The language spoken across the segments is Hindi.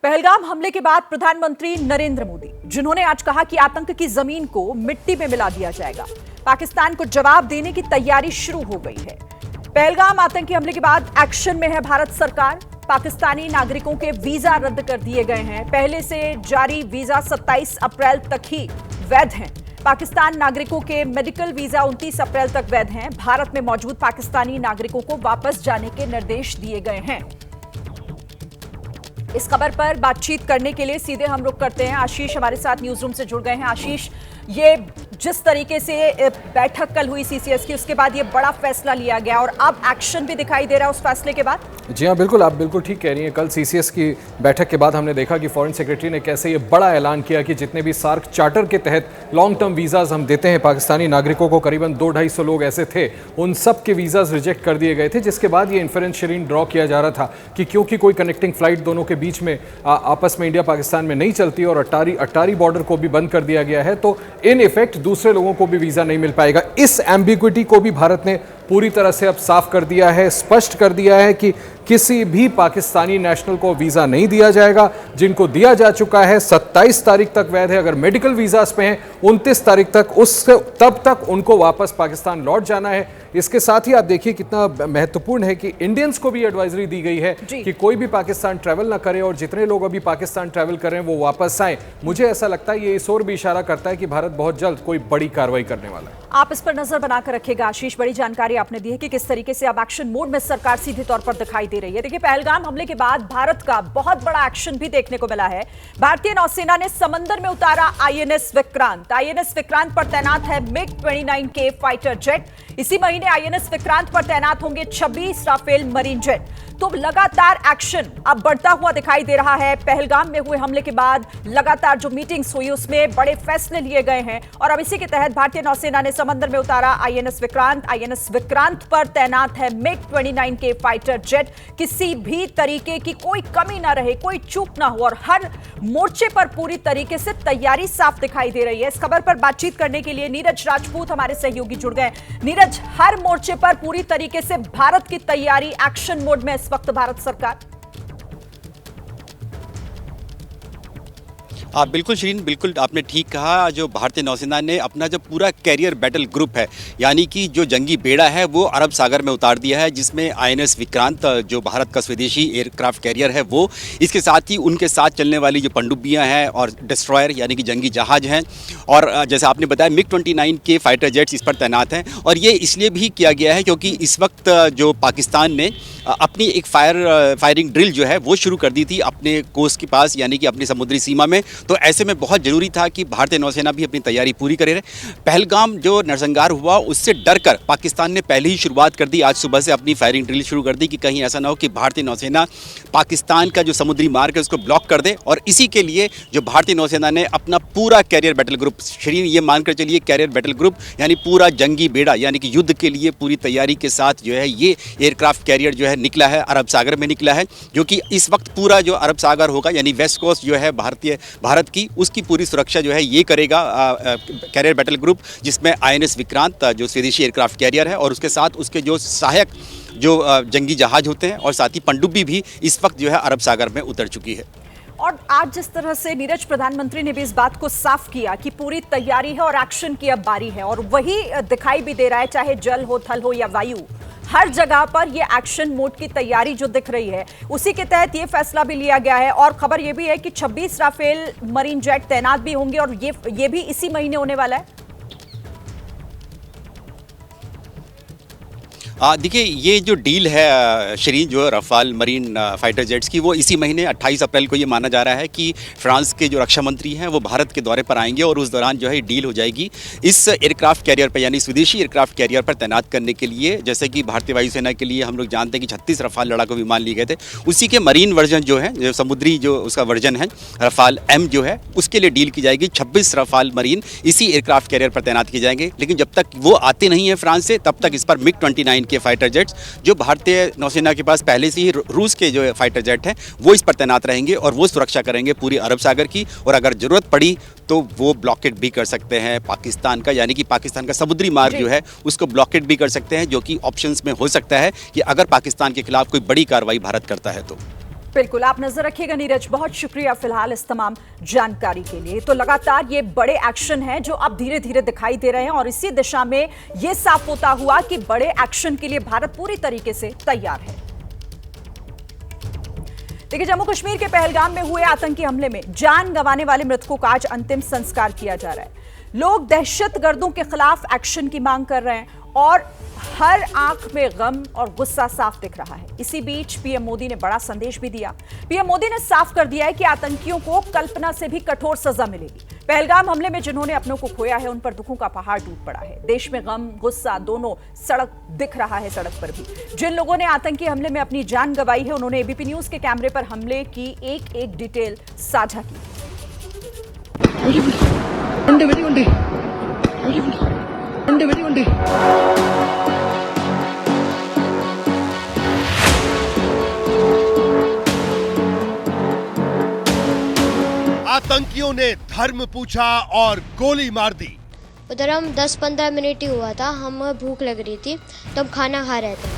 पहलगाम हमले के बाद प्रधानमंत्री नरेंद्र मोदी, जिन्होंने आज कहा कि आतंक की जमीन को मिट्टी में मिला दिया जाएगा, पाकिस्तान को जवाब देने की तैयारी शुरू हो गई है। पहलगाम आतंकी हमले के बाद एक्शन में है भारत सरकार। पाकिस्तानी नागरिकों के वीजा रद्द कर दिए गए हैं। पहले से जारी वीजा 27 अप्रैल तक ही वैध हैं। पाकिस्तान नागरिकों के मेडिकल वीजा 29 अप्रैल तक वैध हैं। भारत में मौजूद पाकिस्तानी नागरिकों को वापस जाने के निर्देश दिए गए हैं। इस खबर पर बातचीत करने के लिए सीधे हम रुख करते हैं। आशीष हमारे साथ न्यूज रूम से जुड़ गए हैं। आशीष, ये जिस तरीके से बैठक कल हुई सीसीएस की, उसके बाद ये बड़ा फैसला लिया गया और अब एक्शन भी दिखाई दे रहा है उस फैसले के बाद। जी हाँ, बिल्कुल, आप बिल्कुल ठीक कह रही हैं। कल सीसीएस की बैठक के बाद हमने देखा कि फॉरेन सेक्रेटरी ने कैसे ये बड़ा ऐलान किया कि जितने भी सार्क चार्टर के तहत लॉन्ग टर्म वीज़ाज हम देते हैं पाकिस्तानी नागरिकों को, करीबन 200-250 लोग ऐसे थे, उन सब के वीज़ाज रिजेक्ट कर दिए गए थे। जिसके बाद ये इन्फरेंस शरीन ड्रॉ किया जा रहा था कि क्योंकि कोई कनेक्टिंग फ्लाइट दोनों के बीच में आपस में इंडिया पाकिस्तान में नहीं चलती और अटारी बॉर्डर को भी बंद कर दिया गया है, तो इन इफेक्ट दूसरे लोगों को भी वीज़ा नहीं मिल पाएगा। इस एम्बिग्विटी को भी भारत ने पूरी तरह से अब साफ कर दिया है, स्पष्ट कर दिया है कि किसी भी पाकिस्तानी नेशनल को वीज़ा नहीं दिया जाएगा। जिनको दिया जा चुका है 27 तारीख तक वैध है, अगर मेडिकल वीज़ास पे हैं 29 तारीख तक, उससे तब तक उनको वापस पाकिस्तान लौट जाना है। इसके साथ ही आप देखिए कितना महत्वपूर्ण है कि इंडियंस को भी एडवाइजरी दी गई है कि कोई भी पाकिस्तान ट्रैवल ना करे और जितने लोग अभी पाकिस्तान ट्रैवल कर रहे हैं वो वापस आए। मुझे ऐसा लगता है ये इस ओर भी इशारा करता है कि भारत बहुत जल्द कोई बड़ी कार्रवाई करने वाला है। आप इस पर नजर बनाकर रखिएगा आशीष। बड़ी जानकारी आपने दी है कि किस तरीके से अब एक्शन मोड में सरकार सीधे तौर पर दिखाई दे रही है। देखिए, पहलगाम हमले के बाद भारत का बहुत बड़ा एक्शन भी देखने को मिला है। भारतीय नौसेना ने समंदर में उतारा आईएनएस विक्रांत। आईएनएस विक्रांत पर तैनात है MiG-29K फाइटर जेट। इसी महीने आईएनएस विक्रांत पर तैनात होंगे 26 राफेल मरीन जेट। तो लगातार एक्शन अब बढ़ता हुआ दिखाई दे रहा है। पहलगाम में हुए हमले के बाद लगातार जो मीटिंग्स हुई उसमें बड़े फैसले लिए गए हैं और अब इसी के तहत भारतीय नौसेना ने समंदर में उतारा आईएनएस विक्रांत। आईएनएस विक्रांत पर तैनात है MiG-29K फाइटर जेट। किसी भी तरीके की कोई कमी ना रहे, कोई चूक ना हो और हर मोर्चे पर पूरी तरीके से तैयारी साफ दिखाई दे रही है। इस खबर पर बातचीत करने के लिए नीरज राजपूत हमारे सहयोगी जुड़ गए। नीरज, हर मोर्चे पर पूरी तरीके से भारत की तैयारी, एक्शन मोड में इस वक्त भारत सरकार। बिल्कुल शिरीन, बिल्कुल आपने ठीक कहा। जो भारतीय नौसेना ने अपना जो पूरा कैरियर बैटल ग्रुप है, यानी कि जो जंगी बेड़ा है, वो अरब सागर में उतार दिया है, जिसमें आईएनएस विक्रांत जो भारत का स्वदेशी एयरक्राफ्ट कैरियर है वो, इसके साथ ही उनके साथ चलने वाली जो पनडुब्बियां हैं और डिस्ट्रॉयर यानी कि जंगी जहाज हैं, और जैसे आपने बताया MiG-29K फाइटर जेट्स इस पर तैनात हैं। और ये इसलिए भी किया गया है क्योंकि इस वक्त जो पाकिस्तान ने अपनी एक फायरिंग ड्रिल जो है वो शुरू कर दी थी अपने कोस्ट के पास, यानी कि अपनी समुद्री सीमा में। तो ऐसे में बहुत ज़रूरी था कि भारतीय नौसेना भी अपनी तैयारी पूरी करे। पहलगाम जो नरसंहार हुआ उससे डरकर पाकिस्तान ने पहले ही शुरुआत कर दी, आज सुबह से अपनी फायरिंग ड्रिल शुरू कर दी कि कहीं ऐसा ना हो कि भारतीय नौसेना पाकिस्तान का जो समुद्री मार्ग है उसको ब्लॉक कर दे। और इसी के लिए जो भारतीय नौसेना ने अपना पूरा कैरियर बैटल ग्रुप, शरीर ये मानकर चलिए कैरियर बैटल ग्रुप यानी पूरा जंगी बेड़ा, यानी कि युद्ध के लिए पूरी तैयारी के साथ जो है ये एयरक्राफ्ट कैरियर जो है निकला है, अरब सागर में निकला है, जो कि इस वक्त पूरा जो अरब सागर होगा यानी वेस्ट कोस्ट जो है भारत की, उसकी पूरी सुरक्षा जो है ये करेगा कैरियर बैटल ग्रुप, जिसमें आईएनएस विक्रांत जो स्वदेशी एयरक्राफ्ट कैरियर है और उसके साथ उसके जो सहायक जो जंगी जहाज होते हैं और साथ ही पनडुब्बी भी इस वक्त जो है अरब सागर में उतर चुकी है। और आज जिस तरह से नीरज प्रधानमंत्री ने भी इस बात को साफ किया कि पूरी तैयारी है और एक्शन की अब बारी है, और वही दिखाई भी दे रहा है, चाहे जल हो, थल हो या वायु, हर जगह पर ये एक्शन मोड की तैयारी जो दिख रही है, उसी के तहत ये फैसला भी लिया गया है। और खबर ये भी है कि 26 राफेल मरीन जेट तैनात भी होंगे और ये भी इसी महीने होने वाला है। देखिए, ये जो डील है शरीन, जो रफाल मरीन फाइटर जेट्स की, वो इसी महीने 28 अप्रैल को ये माना जा रहा है कि फ्रांस के जो रक्षा मंत्री हैं वो भारत के दौरे पर आएंगे और उस दौरान जो है डील हो जाएगी इस एयरक्राफ्ट कैरियर पर, यानी स्वदेशी एयरक्राफ्ट कैरियर पर तैनात करने के लिए। जैसे कि भारतीय वायुसेना के लिए हम लोग जानते हैं कि 36 रफाल लड़ाकू विमान लिए गए थे, उसी के मरीन वर्जन जो है, जो समुद्री जो उसका वर्जन है रफाल M जो है, उसके लिए डील की जाएगी। 26 रफाल मरीन इसी एयरक्राफ्ट कैरियर पर तैनात किए जाएंगे। लेकिन जब तक वो आते नहीं है फ्रांस से, तब तक इस पर MiG-29K के फाइटर जेट्स जो भारतीय नौसेना के पास पहले से ही रूस के जो फाइटर जेट हैं वो इस पर तैनात रहेंगे और वो सुरक्षा करेंगे पूरी अरब सागर की। और अगर जरूरत पड़ी तो वो ब्लॉकेट भी कर सकते हैं पाकिस्तान का, यानी कि पाकिस्तान का समुद्री मार्ग जो है उसको ब्लॉकेट भी कर सकते हैं, जो कि ऑप्शंस में हो सकता है कि अगर पाकिस्तान के खिलाफ कोई बड़ी कार्रवाई भारत करता है तो। बिल्कुल, आप नजर रखिएगा नीरज, बहुत शुक्रिया फिलहाल इस तमाम जानकारी के लिए। तो लगातार ये बड़े एक्शन हैं जो अब धीरे धीरे दिखाई दे रहे हैं और इसी दिशा में ये साफ होता हुआ कि बड़े एक्शन के लिए भारत पूरी तरीके से तैयार है। देखिए, जम्मू कश्मीर के पहलगाम में हुए आतंकी हमले में जान गंवाने वाले मृतकों का आज अंतिम संस्कार किया जा रहा है। लोग दहशतगर्दों के खिलाफ एक्शन की मांग कर रहे हैं और हर आंख में गम और गुस्सा साफ दिख रहा है। इसी बीच पीएम मोदी ने बड़ा संदेश भी दिया। पीएम मोदी ने साफ कर दिया है कि आतंकियों को कल्पना से भी कठोर सजा मिलेगी। पहलगाम हमले में जिन्होंने अपनों को खोया है उन पर दुखों का पहाड़ टूट पड़ा है। देश में गम गुस्सा दोनों सड़क दिख रहा है। सड़क पर भी जिन लोगों ने आतंकी हमले में अपनी जान गंवाई है उन्होंने एबीपी न्यूज के कैमरे पर हमले की एक एक डिटेल साझा की। आतंकियों ने धर्म पूछा और गोली मार दी। उधर हम 10-15 मिनट ही हुआ था, हम भूख लग रही थी तो हम खाना खा रहे थे,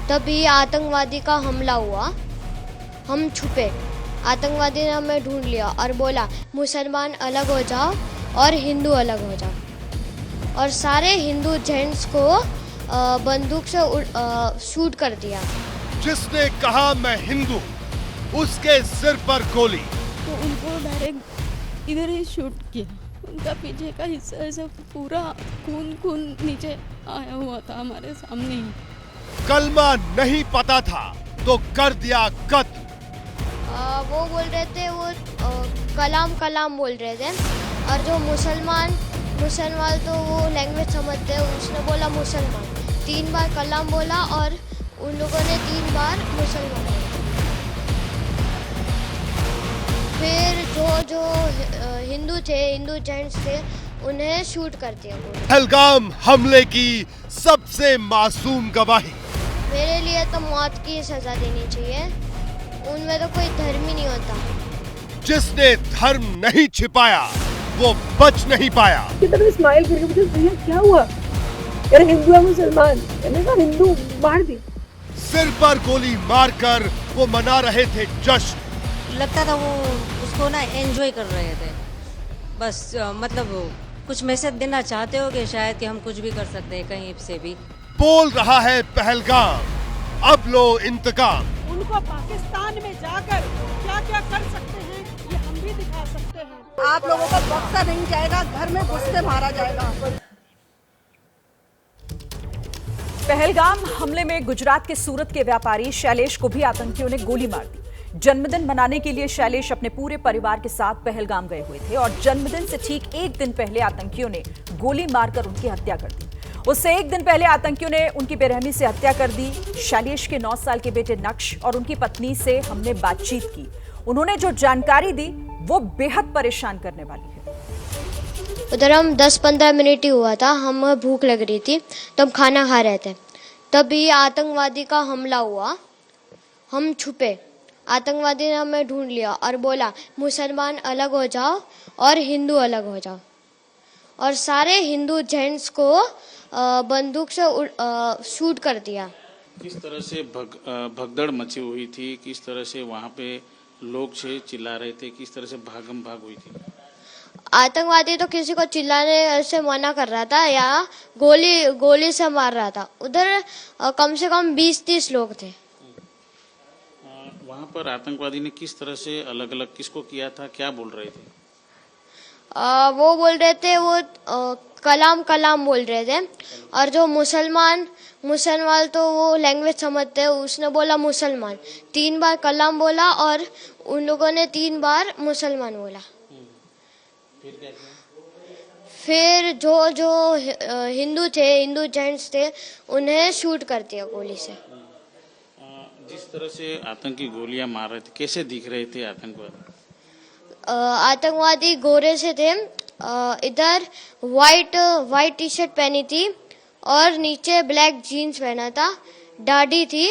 तभी आतंकवादी का हमला हुआ। हम छुपे, आतंकवादी ने हमें ढूंढ लिया और बोला मुसलमान अलग हो जाओ और हिंदू अलग हो जाओ, और सारे हिंदू जेंट्स को बंदूक से शूट कर दिया। जिसने कहा मैं हिंदू, उसके सिर पर गोली। तो उनको डायरेक्ट इधर ही शूट किया। उनका पीछे का हिस्सा ऐसा पूरा खून नीचे आया हुआ था हमारे सामने ही। कलमा नहीं पता था तो कर दिया कत्ल। वो बोल रहे थे, वो कलाम बोल रहे थे, और जो मुसलमान तो वो लैंग्वेज समझते हैं, उसने बोला मुसलमान। 3 बार कलाम बोला और उन लोगों ने 3 बार मुसलमान बोला। फिर जो हिंदू जेंट्स थे उन्हें शूट कर दिया। पहलगाम हमले की सबसे मासूम गवाही। मेरे लिए तो मौत की सजा देनी चाहिए, उनमें तो कोई धर्म ही नहीं होता। जिसने धर्म नहीं छिपाया वो बच नहीं पाया। की तरफ स्माइल करके मुझे भैया क्या हुआ, यार हिंदू है मुसलमान, मैंने कहा हिंदू मार दी। सिर पर गोली मारकर वो मना रहे थे जश्न। लगता था वो उसको ना एंजॉय कर रहे थे, बस मतलब कुछ मैसेज देना चाहते हो कि शायद कि हम कुछ भी कर सकते हैं कहीं से भी। बोल रहा है पहलगाम, अब लो इंतकाम। उनको पाकिस्तान में जाकर क्या क्या कर सकते हैं ये हम भी दिखा सकते हैं। आप लोगों को बख्शा नहीं जाएगा, घर में घुस से मारा जाएगा। पहलगाम हमले में गुजरात के सूरत के व्यापारी शैलेश को भी आतंकियों ने गोली मार दी। जन्मदिन मनाने के लिए शैलेश अपने पूरे परिवार के साथ पहलगाम गए हुए थे और जन्मदिन से ठीक एक दिन पहले आतंकियों ने गोली मारकर उनकी हत्या कर दी। उससे एक दिन पहले आतंकियों ने उनकी बेरहमी से हत्या कर दी। शैलेश के 9 साल के बेटे नक्श और उनकी पत्नी से हमने बातचीत की। उन्होंने जो जानकारी दी वो बेहद परेशान करने वाली है। उधर हम 10-15 मिनट ही हुआ था, हम भूख लग रही थी तो हम खाना खा रहे थे, तभी आतंकवादी का हमला हुआ। हम छुपे, आतंकवादी ने हमें ढूंढ लिया और बोला मुसलमान अलग हो जाओ और हिंदू अलग हो जाओ, और सारे हिंदू जेंट्स को बंदूक से शूट कर दिया। किस तरह से भगदड़ मची हुई थी, किस तरह से वहाँ पे लोग से चिल्ला रहे थे, किस तरह से भागम भाग हुई थी? आतंकवादी तो किसी को चिल्लाने से मना कर रहा था या गोली से मार रहा था। उधर कम से कम 20-30 लोग थे। वहाँ पर आतंकवादी ने किस तरह से अलग अलग किसको किया था, क्या बोल रहे थे? वो बोल रहे थे, वो कलाम बोल रहे थे, और जो मुसलमान तो वो लैंग्वेज समझते हैं, उसने बोला मुसलमान। 3 बार कलाम बोला और उन लोगों ने 3 बार मुसलमान बोला। फिर क्या किया? फिर जो हिंदू जेंट्स थे उन्हें शूट कर दिया गोली से। जिस तरह से आतंकी गोलियां मार रहे थे, कैसे दिख रहे थे आतंकवादी? आतंकवादी गोरे से थे, इधर वाइट टी शर्ट पहनी थी और नीचे ब्लैक जीन्स पहना था, दाढ़ी थी,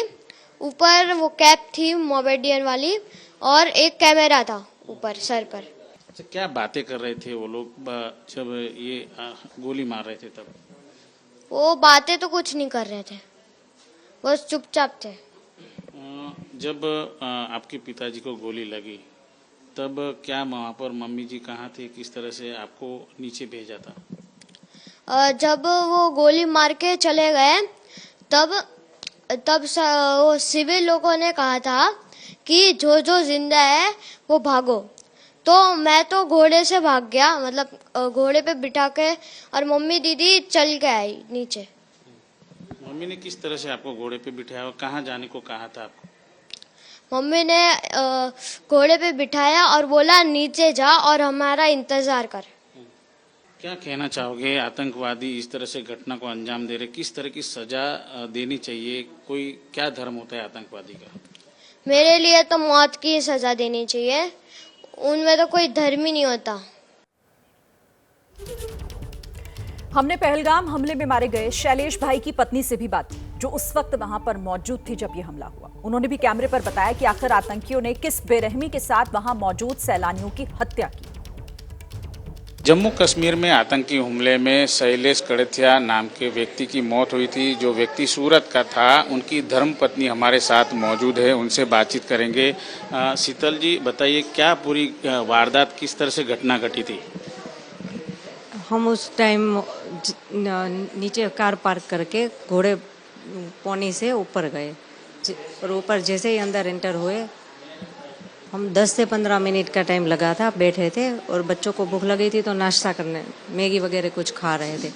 ऊपर वो कैप थी मोमेडियन वाली, और एक कैमरा था ऊपर सर पर। अच्छा, क्या बातें कर रहे थे वो लोग जब ये गोली मार रहे थे तब? वो बातें तो कुछ नहीं कर रहे थे, बस चुपचाप थे। जब आपके पिताजी को गोली लगी तब क्या वहाँ पर मम्मी जी कहाँ थे, किस तरह से आपको नीचे भेजा था? जब वो गोली मार के चले गए तब वो सिविल लोगों ने कहा था कि जो जिंदा है वो भागो। तो मैं तो घोड़े से भाग गया, मतलब घोड़े पे बिठा के, और मम्मी दीदी चल के आई नीचे। मम्मी ने किस तरह से आपको घोड़े पे बिठाया और कहाँ जाने को कहा था आपको? मम्मी ने घोड़े पे बिठाया और बोला नीचे जा और हमारा इंतजार कर। क्या कहना चाहोगे, आतंकवादी इस तरह से घटना को अंजाम दे रहे, किस तरह की सजा देनी चाहिए? कोई क्या धर्म होता है आतंकवादी का? मेरे लिए तो मौत की सजा देनी चाहिए, उनमें तो कोई धर्म ही नहीं होता। हमने पहलगाम हमले में मारे गए शैलेश भाई की पत्नी से भी बात की, जो उस वक्त वहां पर मौजूद थी जब यह हमला हुआ। उन्होंने भी कैमरे पर बताया कि आखिर आतंकियों ने किस बेरहमी के साथ वहां मौजूद सैलानियों की हत्या की। जम्मू कश्मीर में आतंकी हमले में शैलेश कड़थिया नाम के व्यक्ति की मौत हुई थी। जो व्यक्ति सूरत का था, उनकी धर्मपत्नी हमारे साथ मौजूद है, उनसे बातचीत करेंगे। शीतल जी बताइए, क्या पूरी वारदात, किस तरह से घटना घटी थी? हम उस टाइम नीचे कार पार्क करके घोड़े पौनी से ऊपर गए, और ऊपर जैसे ही अंदर एंटर हुए, हम 10 से 15 मिनट का टाइम लगा था, बैठे थे और बच्चों को भूख लगी थी तो नाश्ता करने, मैगी वगैरह कुछ खा रहे थे।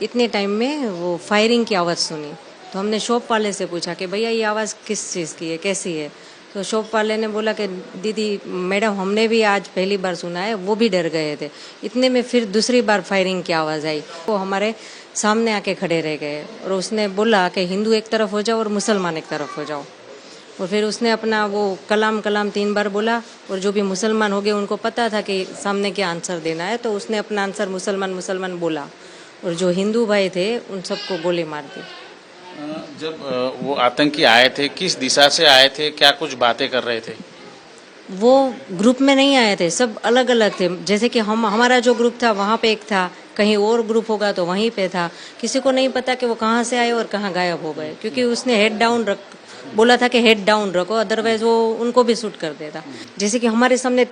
इतने टाइम में वो फायरिंग की आवाज़ सुनी, तो हमने शॉप वाले से पूछा कि भैया ये आवाज़ किस चीज़ की है, कैसी है? तो शॉप वाले ने बोला कि दीदी मैडम हमने भी आज पहली बार सुना है, वो भी डर गए थे। इतने में फिर दूसरी बार फायरिंग की आवाज़ आई, वो हमारे सामने आके खड़े रह गए और उसने बोला कि हिंदू एक तरफ हो जाओ और मुसलमान एक तरफ हो जाओ। और फिर उसने अपना वो कलाम 3 बार बोला, और जो भी मुसलमान हो गए उनको पता था कि सामने क्या आंसर देना है, तो उसने अपना आंसर मुसलमान बोला, और जो हिंदू भाई थे उन सबको गोली मार दी। जब वो आतंकी आए थे, किस दिशा से आए थे, क्या कुछ बातें कर रहे थे? वो ग्रुप में नहीं आए थे, सब अलग अलग थे। जैसे कि हमारा जो ग्रुप था वहाँ पे एक था, कहीं और ग्रुप होगा तो वहीं पे था। किसी को नहीं पता कि वो कहाँ से आए और कहाँ गायब हो गए, क्योंकि उसने हेड डाउन बोला था कि हेड डाउन रखो, अदरवाइज वो उनको भी शूट कर देता। जैसे कि हमारे सामने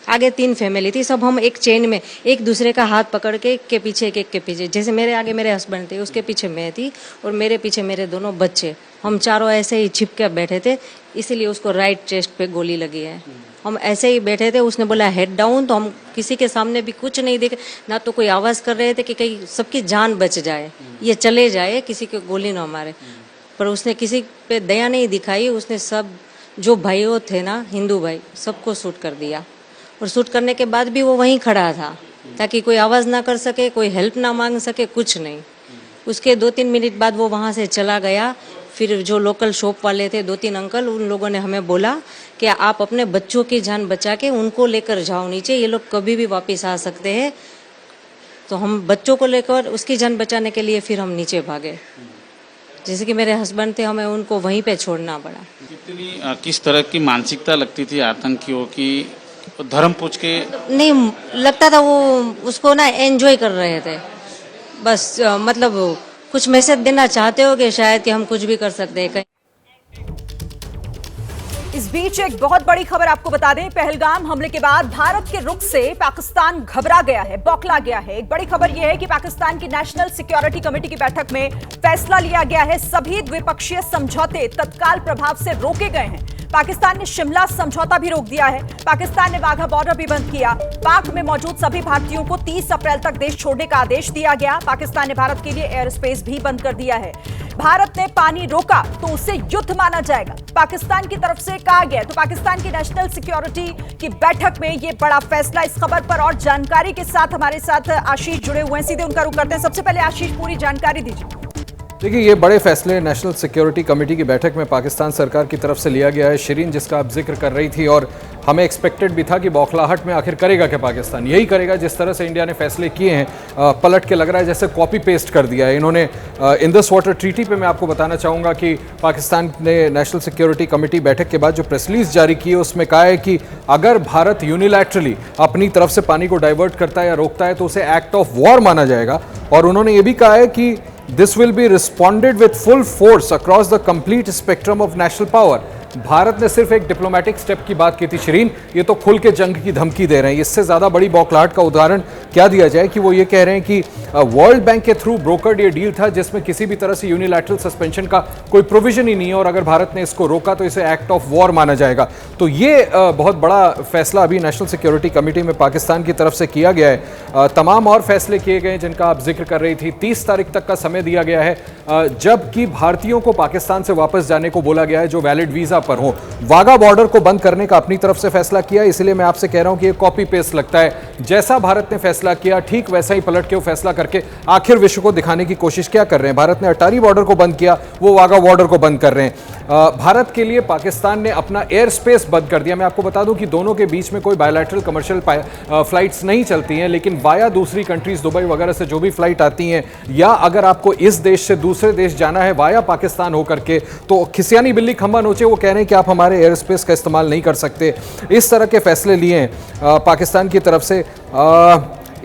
आगे 3 फैमिली थी, सब हम एक चेन में एक दूसरे का हाथ पकड़ के एक के पीछे, जैसे मेरे आगे मेरे हस्बैंड थे, उसके पीछे मैं थी और मेरे पीछे मेरे दोनों बच्चे, हम चारों ऐसे ही छिप के बैठे थे, इसीलिए उसको राइट चेस्ट पे गोली लगी है। हम ऐसे ही बैठे थे, उसने बोला हेड डाउन, तो हम किसी के सामने भी कुछ नहीं देखे, ना तो कोई आवाज़ कर रहे थे कि कहीं सबकी जान बच जाए, ये चले जाए, किसी को गोली ना मारे। पर उसने किसी पे दया नहीं दिखाई, उसने सब जो भाइयों थे ना, हिंदू भाई, सबको शूट कर दिया। और शूट करने के बाद भी वो वहीं खड़ा था, ताकि कोई आवाज़ ना कर सके, कोई हेल्प ना मांग सके, कुछ नहीं। उसके 2-3 मिनट बाद वो वहाँ से चला गया। फिर जो लोकल शॉप वाले थे, 2-3 अंकल, उन लोगों ने हमें बोला कि आप अपने बच्चों की जान बचा के उनको लेकर जाओ नीचे, ये लोग कभी भी वापस आ सकते हैं। तो हम बच्चों को लेकर उसकी जान बचाने के लिए फिर हम नीचे भागे। जैसे कि मेरे हस्बैंड थे, हमें उनको वहीं पे छोड़ना पड़ा। कितनी किस तरह की मानसिकता लगती थी आतंकियों की? धर्म पूछ के नहीं लगता था, वो उसको ना एंजॉय कर रहे थे बस, मतलब कुछ मैसेज देना चाहते हो कि शायद कि हम कुछ भी कर सकते हैं। इस बीच एक बहुत बड़ी खबर आपको बता दें, पहलगाम हमले के बाद भारत के रुख से पाकिस्तान घबरा गया है, बौखला गया है। एक बड़ी खबर यह है कि पाकिस्तान की नेशनल सिक्योरिटी कमेटी की बैठक में फैसला लिया गया है, सभी द्विपक्षीय समझौते तत्काल प्रभाव से रोके गए हैं। पाकिस्तान ने शिमला समझौता भी रोक दिया है। पाकिस्तान ने वाघा बॉर्डर भी बंद किया। पाक में मौजूद सभी भारतीयों को 30 अप्रैल तक देश छोड़ने का आदेश दिया गया। पाकिस्तान ने भारत के लिए एयर स्पेस भी बंद कर दिया है। भारत ने पानी रोका तो उसे युद्ध माना जाएगा, पाकिस्तान की तरफ से कहा गया। तो पाकिस्तान की नेशनल सिक्योरिटी की बैठक में यह बड़ा फैसला। इस खबर पर और जानकारी के साथ हमारे साथ आशीष जुड़े हुए हैं, सीधे उनका रुख करते हैं। सबसे पहले आशीष, पूरी जानकारी दीजिए। देखिए, ये बड़े फैसले नेशनल सिक्योरिटी कमेटी की बैठक में पाकिस्तान सरकार की तरफ से लिया गया है। शिरीन, जिसका आप जिक्र कर रही थी, और हमें एक्सपेक्टेड भी था कि बौखलाहट में आखिर करेगा क्या पाकिस्तान, यही करेगा। जिस तरह से इंडिया ने फैसले किए हैं, पलट के लग रहा है जैसे कॉपी पेस्ट कर दिया है इन्होंने। इंडस वाटर ट्रीटी पे मैं आपको बताना चाहूँगा कि पाकिस्तान ने नेशनल सिक्योरिटी कमेटी बैठक के बाद जो प्रेस रिलीज जारी की है, उसमें कहा है कि अगर भारत यूनिलैटरली अपनी तरफ से पानी को डाइवर्ट करता है या रोकता है तो उसे एक्ट ऑफ वॉर माना जाएगा। और उन्होंने ये भी कहा है कि this will be responded with full force across the complete spectrum of national power. Bharat ने सिर्फ एक डिप्लोमेटिक स्टेप की बात की थी शिरीन, ये तो खुल के जंग की धमकी दे रहे हैं। इससे ज्यादा बड़ी बौखलाहट का उदाहरण क्या दिया जाए कि वो ये कह रहे हैं कि वर्ल्ड बैंक के थ्रू ब्रोकर्ड ये डील था जिसमें किसी भी तरह से यूनिलैटरल सस्पेंशन का कोई प्रोविजन ही नहीं है, और अगर भारत ने इसको रोका तो इसे एक्ट ऑफ वॉर माना जाएगा। तो ये बहुत बड़ा फैसला अभी नेशनल सिक्योरिटी कमेटी में पाकिस्तान की तरफ से किया गया है। तमाम और फैसले किए गए जिनका आप जिक्र कर रही थी। 30 तारीख तक का समय दिया गया है, जबकि भारतीयों को पाकिस्तान से वापस जाने को बोला गया है जो वैलिड वीजा पर हो। वाघा बॉर्डर को बंद करने का अपनी तरफ से फैसला किया, इसलिए मैं आपसे कह रहा हूं कि ये कॉपी पेस्ट लगता है। जैसा भारत ने फैसला किया ठीक वैसा ही पलट के वो फैसला करके आखिर विश्व को दिखाने की कोशिश क्या कर रहे हैं। भारत ने अटारी बॉर्डर को बंद किया, वो वाघा बॉर्डर को बंद कर रहे हैं। भारत के लिए पाकिस्तान ने अपना एयर स्पेस बंद कर दिया। मैं आपको बता दूं कि दोनों के बीच में कोई बायलैटरल कमर्शियल फ्लाइट्स नहीं चलती हैं, लेकिन वाया दूसरी कंट्रीज दुबई वगैरह से जो भी फ्लाइट आती हैं, या अगर आपको इस देश से दूसरे देश जाना है वाया पाकिस्तान होकर के, तो खिसियानी बिल्ली खंबा नोचे, वो कह रहे हैं कि आप हमारे एयर स्पेस का इस्तेमाल नहीं कर सकते। इस तरह के फैसले लिए हैं पाकिस्तान की तरफ से।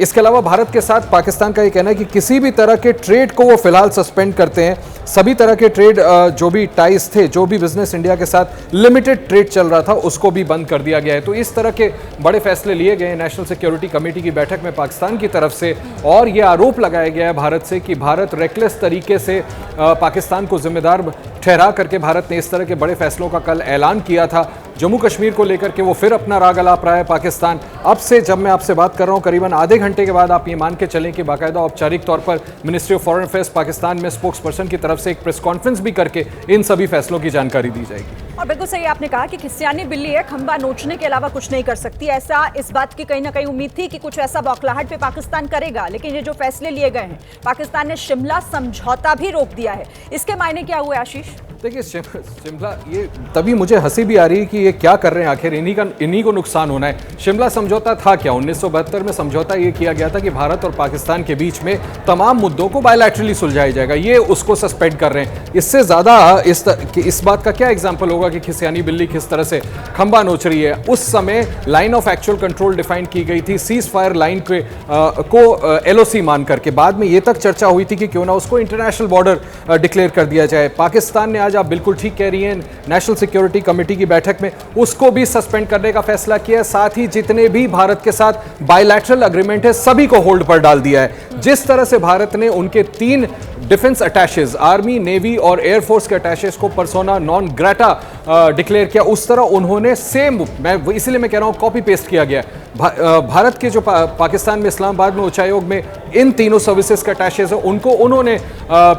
इसके अलावा भारत के साथ पाकिस्तान का ये कहना है कि किसी भी तरह के ट्रेड को वो फिलहाल सस्पेंड करते हैं। सभी तरह के ट्रेड जो भी टाइज थे, जो भी बिजनेस इंडिया के साथ लिमिटेड ट्रेड चल रहा था, उसको भी बंद कर दिया गया है। तो इस तरह के बड़े फैसले लिए गए हैं नेशनल सिक्योरिटी कमेटी की बैठक में पाकिस्तान की तरफ से, और ये आरोप लगाया गया है भारत से कि भारत रेकलेस तरीके से पाकिस्तान को जिम्मेदार ठहरा करके भारत ने इस तरह के बड़े फैसलों का कल ऐलान किया था। जम्मू कश्मीर को लेकर के वो फिर अपना राग अलाप रहा है पाकिस्तान। अब से जब मैं आपसे बात कर रहा हूं करीबन आधे घंटे के बाद आप ये मान के चलें कि बाकायदा औपचारिक तौर पर ministry of foreign affairs Pakistan में स्पोक्स पर्सन की तरफ से एक प्रेस कॉन्फ्रेंस भी करके इन सभी फैसलों की जानकारी दी जाएगी। और बिल्कुल सही आपने कहा कि खिसियानी बिल्ली है, खंबा नोचने के अलावा कुछ नहीं कर सकती। ऐसा इस बात की कहीं ना कहीं उम्मीद थी कि कुछ ऐसा बौखलाहट पे पाकिस्तान करेगा, लेकिन ये जो फैसले लिए गए हैं, पाकिस्तान ने शिमला समझौता भी रोक दिया है। इसके मायने क्या हुए आशीष? देखिए शिमला, ये तभी मुझे हंसी भी आ रही है कि ये क्या कर रहे हैं आखिर, इन्हीं को नुकसान होना है। शिमला समझौता था क्या? 1972 में समझौता ये किया गया था कि भारत और पाकिस्तान के बीच में तमाम मुद्दों को बायलैटरली सुलझाया जाएगा। ये उसको सस्पेंड कर रहे हैं। इससे ज्यादा इस बात का क्या एग्जाम्पल होगा कि खिसियानी बिल्ली किस तरह से खंबा नोच रही है। उस समय line of actual control define की गई थी, सीज फायर लाइन को LOC मान करके। बाद में ये तक चर्चा हुई थी कि क्यों ना उसको इंटरनेशनल बॉर्डर डिक्लेयर कर दिया जाए। पाकिस्तान ने आज, आप बिल्कुल ठीक कह रही हैं, नेशनल सिक्योरिटी कमेटी की बैठक में उसको भी सस्पेंड करने का फैसला किया। साथ ही जितने भी भारत के साथ बायलैटरल एग्रीमेंट है सभी को होल्ड पर डाल दिया है। जिस तरह से भारत ने उनके 3 डिफेंस अटैचेज, आर्मी, नेवी और एयरफोर्स के अटैचेज को पर्सोना नॉन ग्रेटा डिक्लेयर किया, उस तरह उन्होंने सेम, इसलिए मैं कह रहा हूं कॉपी पेस्ट किया गया। भारत के जो पाकिस्तान में इस्लामाबाद में उच्चायोग में इन तीनों सर्विसेज का अटैचेज है, उनको उन्होंने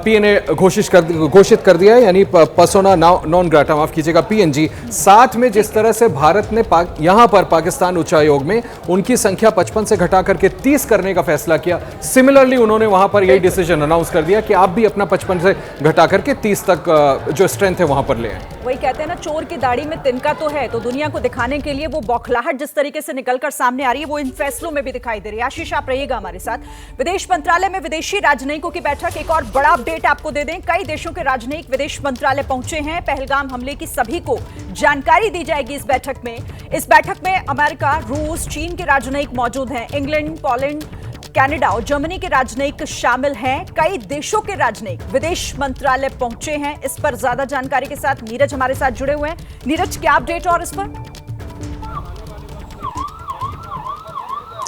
PNA घोषित कर दिया है, यानी पर्सोना नॉन ग्रेटा, माफ कीजिएगा, PNG। साथ में जिस तरह से भारत ने यहां पर पाकिस्तान उच्चायोग में उनकी संख्या 55 से घटा करके 30 करने का फैसला किया, सिमिलरली उन्होंने वहां पर यही डिसीजन अनाउंस कर दिया कि आप भी अपना 55 से घटा करके 30 तक जो स्ट्रेंथ है वहां पर ले आए। वही कहते हैं ना, चोर की दाढ़ी में तिनका तो है, तो दुनिया को दिखाने के लिए वो बौखलाहट जिस तरीके से निकलकर सामने आ रही है वो इन फैसलों में भी दिखाई दे रही है। आशीष, आप रहिएगा हमारे साथ। विदेश मंत्रालय में विदेशी राजनयिकों की बैठक, एक और बड़ा अपडेट आपको दे दें, कई देशों के राजनयिक विदेश मंत्रालय पहुंचे हैं। पहलगाम हमले की सभी को जानकारी दी जाएगी इस बैठक में। इस बैठक में अमेरिका, रूस, चीन के राजनयिक मौजूद हैं। इंग्लैंड, पोलैंड, कनाडा और जर्मनी के राजनयिक शामिल हैं। कई देशों के राजनयिक विदेश मंत्रालय पहुंचे हैं। इस पर ज्यादा जानकारी के साथ नीरज हमारे साथ जुड़े हुए हैं। नीरज, क्या अपडेट और इस पर?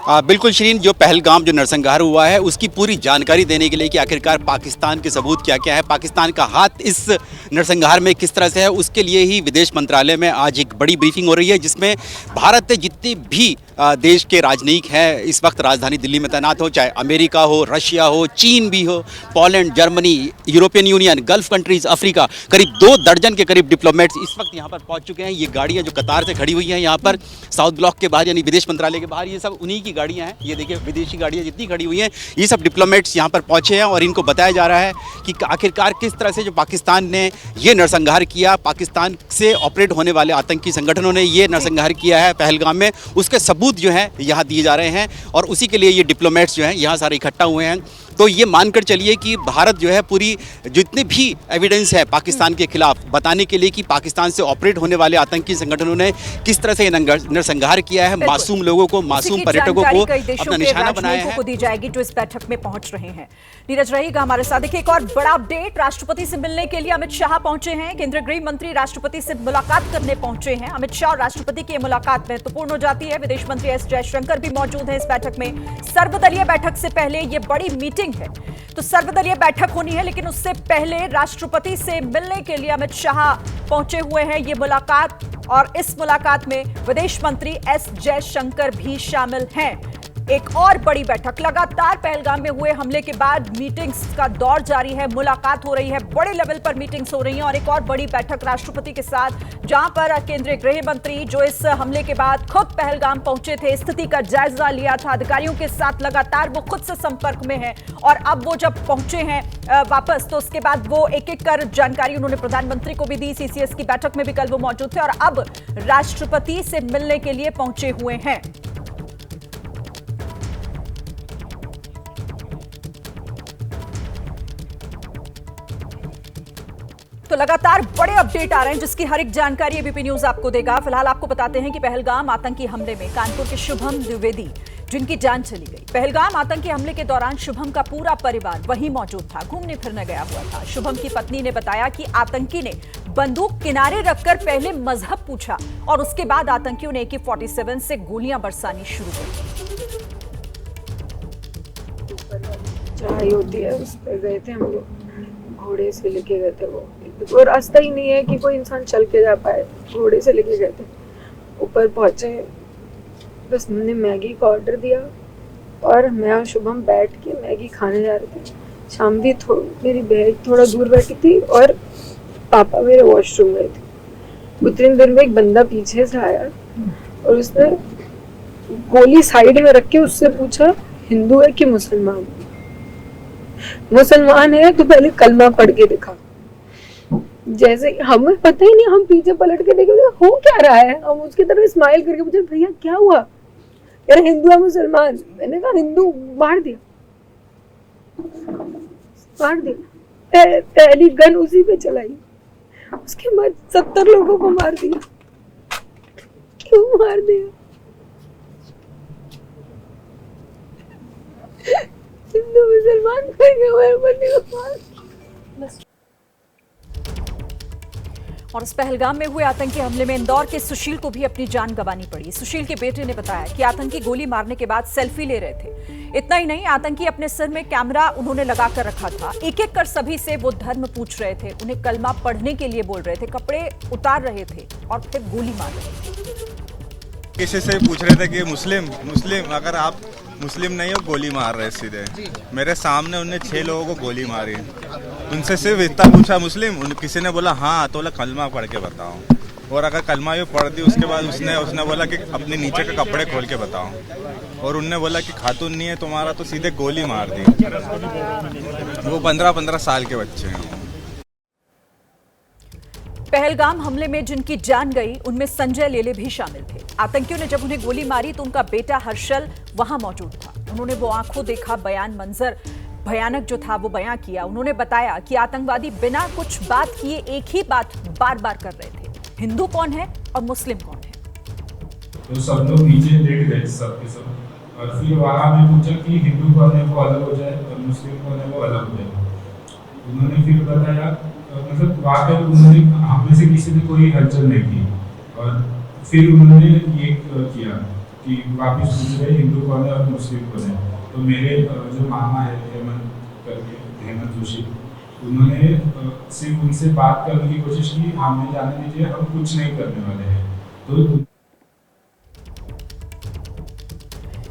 बिल्कुल शिरीन, जो पहलगाम जो नरसंहार हुआ है उसकी पूरी जानकारी देने के लिए कि आखिरकार पाकिस्तान के सबूत क्या क्या है, पाकिस्तान का हाथ इस नरसंहार में किस तरह से है, उसके लिए ही विदेश मंत्रालय में आज एक बड़ी ब्रीफिंग हो रही है, जिसमें भारत के जितने भी देश के राजनयिक हैं इस वक्त राजधानी दिल्ली में तैनात हो, चाहे अमेरिका हो, रशिया हो, चीन भी हो, Poland, Germany, European union, gulf countries, Africa, करीब 2 दर्जन के करीब डिप्लोमेट्स इस वक्त यहाँ पर पहुँच चुके हैं। ये गाड़ियाँ जो कतार से खड़ी हुई हैं यहाँ पर साउथ ब्लॉक के बाहर, यानी विदेश मंत्रालय के बाहर, ये सब उन्हीं की गाड़ियाँ हैं। ये देखिए, विदेशी गाड़ियाँ जितनी खड़ी हुई हैं, ये सब डिप्लोमेट्स यहाँ पर पहुँचे हैं और इनको बताया जा रहा है कि आखिरकार किस तरह से जो पाकिस्तान ने ये नरसंहार किया, पाकिस्तान से ऑपरेट होने वाले आतंकी संगठनों ने ये नरसंहार किया है पहलगाम में, उसके सबूत जो हैं यहाँ दिए जा रहे हैं और उसी के लिए ये डिप्लोमेट्स जो हैं यहाँ सारे इकट्ठा हुए हैं। तो ये मानकर चलिए कि भारत जो है पूरी जितने भी एविडेंस है पाकिस्तान के खिलाफ बताने के लिए कि पाकिस्तान से ऑपरेट होने वाले आतंकी संगठनों ने किस तरह से नरसंहार किया है, मासूम लोगों को, मासूम पर्यटकों को अपना निशाना बनाया है, को दी जाएगी जो इस बैठक में पहुंच रहे हैं। नीरज रहेगा हमारे साथ। देखिए, एक और बड़ा अपडेट, राष्ट्रपति से मिलने के लिए अमित शाह पहुंचे हैं। केंद्रीय गृह मंत्री राष्ट्रपति से मुलाकात करने पहुंचे हैं। अमित शाह और राष्ट्रपति की मुलाकात महत्वपूर्ण हो जाती है। विदेश मंत्री एस जयशंकर भी मौजूद हैं इस बैठक में। सर्वदलीय बैठक से पहले ये बड़ी मीटिंग है, तो सर्वदलीय बैठक होनी है, लेकिन उससे पहले राष्ट्रपति से मिलने के लिए अमित शाह पहुंचे हुए हैं। ये मुलाकात, और इस मुलाकात में विदेश मंत्री एस जयशंकर भी शामिल हैं। एक और बड़ी बैठक, लगातार पहलगाम में हुए हमले के बाद मीटिंग्स का दौर जारी है, मुलाकात हो रही है, बड़े लेवल पर मीटिंग्स हो रही हैं, और एक और बड़ी बैठक राष्ट्रपति के साथ, जहां पर केंद्रीय गृह मंत्री जो इस हमले के बाद खुद पहलगाम पहुंचे थे, स्थिति का जायजा लिया था, अधिकारियों के साथ लगातार वो खुद से संपर्क में है, और अब वो जब पहुंचे हैं वापस, तो उसके बाद वो एक एक कर जानकारी उन्होंने प्रधानमंत्री को भी दी। सीसीएस की बैठक में भी कल वो मौजूद थे, और अब राष्ट्रपति से मिलने के लिए पहुंचे हुए हैं। तो लगातार बड़े अपडेट आ रहे हैं, जिसकी हर एक जानकारी एबीपी न्यूज आपको देगा। फिलहाल आपको बताते हैं कि पहलगाम आतंकी हमले में कानपुर के शुभम द्विवेदी, जिनकी जान चली गई। पहलगाम आतंकी हमले के दौरान शुभम का पूरा परिवार वहीं मौजूद था, घूमने फिरने गया हुआ था। शुभम की पत्नी ने बताया कि आतंकी ने बंदूक किनारे रखकर पहले मजहब पूछा, और उसके बाद आतंकियों ने AK-47 से गोलियां बरसानी शुरू कर दी। चाय होती है, उस पर गए थे हम लोग, घोड़े से लेके गए थे। वो रास्ता ही नहीं है कि कोई इंसान चल के जा पाए, घोड़े से लेके गए थे। ऊपर पहुंचे, बस मैंने मैगी का ऑर्डर दिया, और मैं और शुभम बैठ के मैगी खाने जा रहे थे। शाम भी मेरी बहन थोड़ा दूर बैठी थी, और पापा मेरे वॉशरूम गए थे। उतनी देर में एक बंदा पीछे से आया, और उसने गोली साइड में रख के उससे पूछा, हिंदू है कि मुसलमान? मुसलमान है तो पहले कलमा पढ़ के दिखा। जैसे हमें पता ही नहीं, हम पीछे पलट के देखे हो क्या रहा है, हम उसकी तरफ स्माइल करके पूछे, भैया क्या हुआ? यार हिंदू है मुसलमान? मैंने कहा हिंदू। मार दिया, मार दिया। पहली गन उसी पे चलाई, उसके बाद 70 लोगों को मार दिया। क्यों मार दिया? हिंदू मुसलमान और इस पहलगाम में हुए आतंकी हमले में इंदौर के सुशील को भी अपनी जान गंवानी पड़ी। सुशील के बेटे ने बताया कि आतंकी गोली मारने के बाद सेल्फी ले रहे थे। इतना ही नहीं, आतंकी अपने सिर में कैमरा उन्होंने लगा कर रखा था। एक एक कर सभी से वो धर्म पूछ रहे थे, उन्हें कलमा पढ़ने के लिए बोल रहे थे, कपड़े उतार रहे थे, और फिर गोली मार रहे थे। किसी से पूछ रहे थे कि मुस्लिम, अगर आप मुस्लिम नहीं हो, गोली मार रहे सीधे। मेरे सामने उनने 6 लोगों को गोली मारी। उनसे सिर्फ इतना पूछा, मुस्लिम? किसी ने बोला हाँ, तो बोला कलमा पढ़ के बताओ। और अगर कलमा ये पढ़ दी, उसके बाद उसने बोला कि अपने नीचे के कपड़े खोल के बताओ। और उनने बोला कि खातून नहीं है तुम्हारा, तो सीधे गोली मार दी। वो 15-15 साल के बच्चे हैं। पहलगाम हमले में जिनकी जान गई, उनमें संजय लेले भी शामिल थे। आतंकियों ने जब उन्हें गोली मारी तो उनका बेटा हर्षल वहां मौजूद था। उन्होंने वो आंखों देखा बयान, मंजर भयानक जो था वो बयां किया। उन्होंने बताया कि आतंकवादी बिना कुछ बात किए एक ही बात बार बार कर रहे थे, हिंदू कौन है और मुस्लिम कौन है। तो सब लोग नीचे लेट गए सब के सब, और फिर वहां में पूछा कि हिंदू कौन है वो अलग हो जाए और मुस्लिम कौन है वो अलग हो जाए। उन्होंने फिर बताया, मतलब वहाँ पे उन्होंने हमें से किसी ने कोई हलचल नहीं की, और फिर उन्होंने ये किया कि वापस पूछ रहे हिंदू कौन है और मुस्लिम कौन है। तो मेरे जो मामा है हेमंत जोशी, उन्होंने सिर्फ उनसे बात करने की कोशिश की, हमें जाने दीजिए, हम कुछ नहीं करने वाले हैं। तो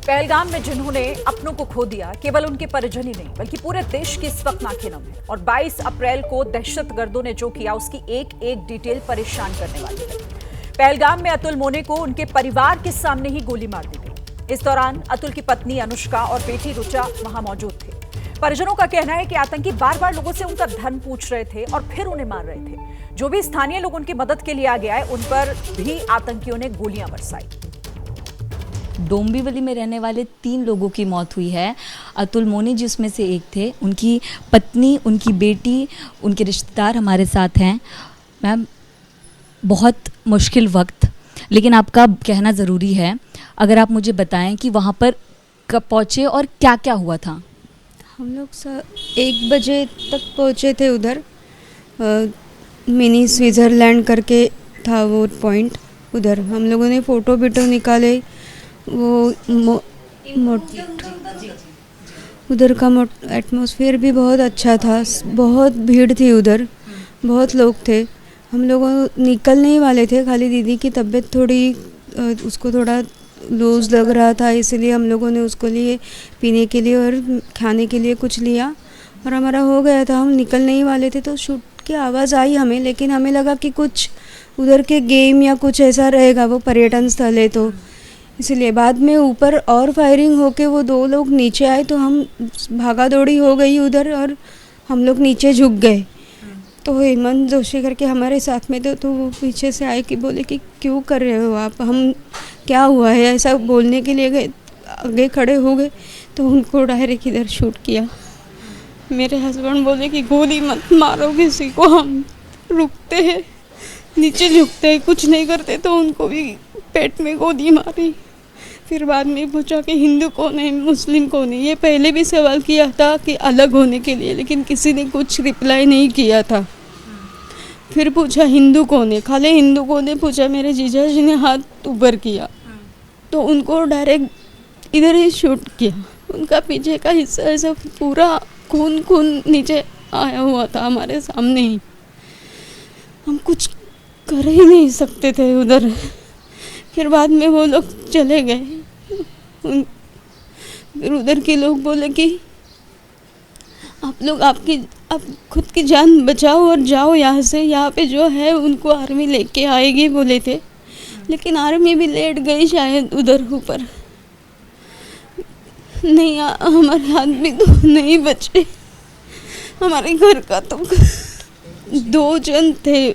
पहलगाम में जिन्होंने अपनों को खो दिया, केवल उनके परिजन ही नहीं बल्कि पूरे देश की इस वक्त आंखें नम है। और 22 अप्रैल को दहशतगर्दों ने जो किया, उसकी एक एक डिटेल परेशान करने वाली है। पहलगाम में अतुल मोने को उनके परिवार के सामने ही गोली मार दी गई। इस दौरान अतुल की पत्नी अनुष्का और बेटी रुचा वहां मौजूद थे। परिजनों का कहना है कि आतंकी बार बार लोगों से उनका धर्म पूछ रहे थे और फिर उन्हें मार रहे थे। जो भी स्थानीय लोग उनकी मदद के लिए आ गया है, उन पर भी आतंकियों ने गोलियां बरसाई। डोंबिवली में रहने वाले 3 लोगों की मौत हुई है। अतुल मोनी जिसमें से एक थे, उनकी पत्नी, उनकी बेटी, उनके रिश्तेदार हमारे साथ हैं। मैम, बहुत मुश्किल वक्त, लेकिन आपका कहना ज़रूरी है। अगर आप मुझे बताएं कि वहाँ पर कब पहुँचे और क्या क्या हुआ था। हम लोग 1 बजे तक पहुँचे थे उधर। मिनी स्विट्ज़रलैंड करके था वो पॉइंट। उधर हम लोगों ने फ़ोटो वीटो निकाले। वो उधर का एटमॉस्फेयर भी बहुत अच्छा था। बहुत भीड़ थी उधर, बहुत लोग थे। हम लोग निकल नहीं वाले थे, खाली दीदी की तबीयत थोड़ी उसको थोड़ा लूज़ लग रहा था, इसलिए हम लोगों ने उसको लिए पीने के लिए और खाने के लिए कुछ लिया और हमारा हो गया था। हम निकल नहीं वाले थे तो शूट की आवाज़ आई हमें, लेकिन हमें लगा कि कुछ उधर के गेम या कुछ ऐसा रहेगा, वो पर्यटन स्थल है तो इसलिए। बाद में ऊपर और फायरिंग होके वो 2 लोग नीचे आए तो हम भागा दौड़ी हो गई उधर और हम लोग नीचे झुक गए। तो हेमंत जोशी करके हमारे साथ में थे, तो वो पीछे से आए कि बोले कि क्यों कर रहे हो आप, हम क्या हुआ है ऐसा बोलने के लिए गए, आगे खड़े हो गए तो उनको डायरेक्ट इधर शूट किया। मेरे हस्बैंड बोले कि गोली मत मारो किसी को, हम रुकते हैं, नीचे झुकते हैं, कुछ नहीं करते, तो उनको भी पेट में गोली मारी। फिर बाद में पूछा कि हिंदू कौन है, मुस्लिम कौन है। ये पहले भी सवाल किया था कि अलग होने के लिए, लेकिन किसी ने कुछ रिप्लाई नहीं किया था। फिर पूछा हिंदू कौन है, खाली हिंदू कौन है पूछा। मेरे जीजा जी ने हाथ ऊपर किया तो उनको डायरेक्ट इधर ही शूट किया। उनका पीछे का हिस्सा ऐसा पूरा खून नीचे आया हुआ था हमारे सामने ही। हम कुछ कर ही नहीं सकते थे उधर। फिर बाद में वो लोग चले गए। फिर उधर के लोग बोले कि आप लोग आप खुद की जान बचाओ और जाओ यहाँ से, यहाँ पे जो है उनको आर्मी लेके आएगी बोले थे, लेकिन आर्मी भी लेट गई शायद उधर ऊपर। नहीं, हमारे आदमी तो नहीं बचे। हमारे घर का तो 2 जन थे,